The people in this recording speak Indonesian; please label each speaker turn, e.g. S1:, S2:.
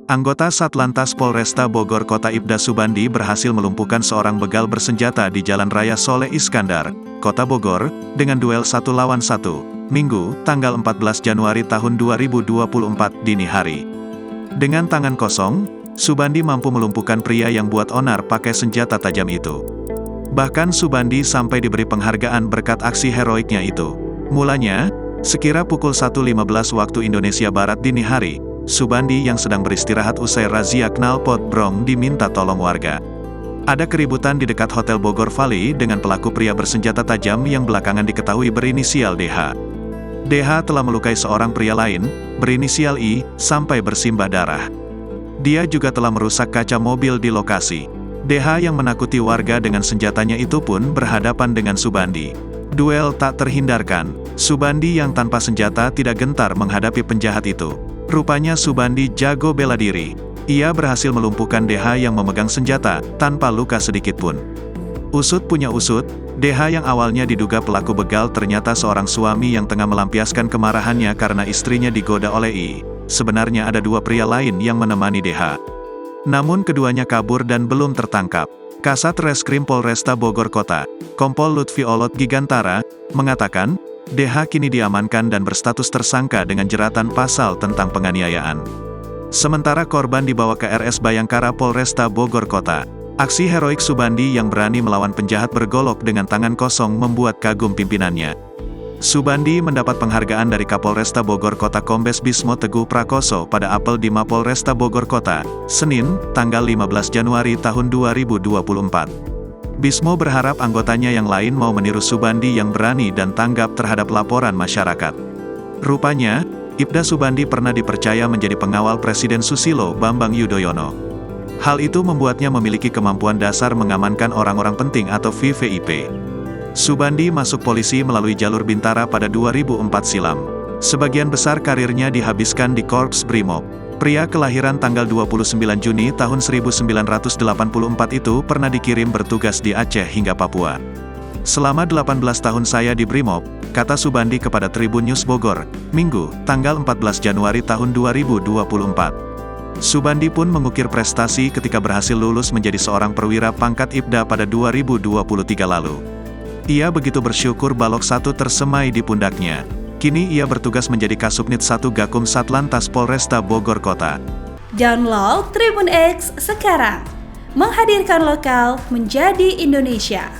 S1: Anggota Satlantas Polresta Bogor Kota Ibda Subandi berhasil melumpuhkan seorang begal bersenjata di Jalan Raya Soleh Iskandar, Kota Bogor, dengan duel 1 lawan 1, Minggu, tanggal 14 Januari tahun 2024 dini hari. Dengan tangan kosong, Subandi mampu melumpuhkan pria yang buat onar pakai senjata tajam itu. Bahkan Subandi sampai diberi penghargaan berkat aksi heroiknya itu. Mulanya, sekira pukul 1.15 waktu Indonesia Barat dini hari, Subandi yang sedang beristirahat usai razia knalpot brong diminta tolong warga. Ada keributan di dekat Hotel Bogor Valley dengan pelaku pria bersenjata tajam yang belakangan diketahui berinisial DH. DH telah melukai seorang pria lain, berinisial I, sampai bersimbah darah. Dia juga telah merusak kaca mobil di lokasi. DH yang menakuti warga dengan senjatanya itu pun berhadapan dengan Subandi. Duel tak terhindarkan. Subandi yang tanpa senjata tidak gentar menghadapi penjahat itu. Rupanya Subandi jago bela diri. Ia berhasil melumpuhkan DH yang memegang senjata, tanpa luka sedikit pun. Usut punya usut, DH yang awalnya diduga pelaku begal ternyata seorang suami yang tengah melampiaskan kemarahannya karena istrinya digoda oleh I. Sebenarnya ada 2 pria lain yang menemani DH. Namun keduanya kabur dan belum tertangkap. Kasat Reskrim Polresta Bogor Kota, Kompol Lutfi Olot Gigantara, mengatakan, DH kini diamankan dan berstatus tersangka dengan jeratan pasal tentang penganiayaan. Sementara korban dibawa ke RS Bayangkara Polresta Bogor Kota. Aksi heroik Subandi yang berani melawan penjahat bergolok dengan tangan kosong membuat kagum pimpinannya. Subandi mendapat penghargaan dari Kapolresta Bogor Kota Kombes Bismo Teguh Prakoso pada apel di Mapolresta Bogor Kota, Senin, tanggal 15 Januari tahun 2024. Bismo berharap anggotanya yang lain mau meniru Subandi yang berani dan tanggap terhadap laporan masyarakat. Rupanya, Ibda Subandi pernah dipercaya menjadi pengawal Presiden Susilo Bambang Yudhoyono. Hal itu membuatnya memiliki kemampuan dasar mengamankan orang-orang penting atau VVIP. Subandi masuk polisi melalui jalur Bintara pada 2004 silam. Sebagian besar karirnya dihabiskan di Korps Brimob. Pria kelahiran tanggal 29 Juni tahun 1984 itu pernah dikirim bertugas di Aceh hingga Papua. Selama 18 tahun saya di Brimob, kata Subandi kepada Tribun News Bogor, Minggu, tanggal 14 Januari tahun 2024. Subandi pun mengukir prestasi ketika berhasil lulus menjadi seorang perwira pangkat Ibda pada 2023 lalu. Ia begitu bersyukur balok 1 tersemai di pundaknya. Kini ia bertugas menjadi Kasubnit 1 Gakum Satlantas Polresta Bogor Kota.
S2: Download Tribun X sekarang. Menghadirkan lokal menjadi Indonesia.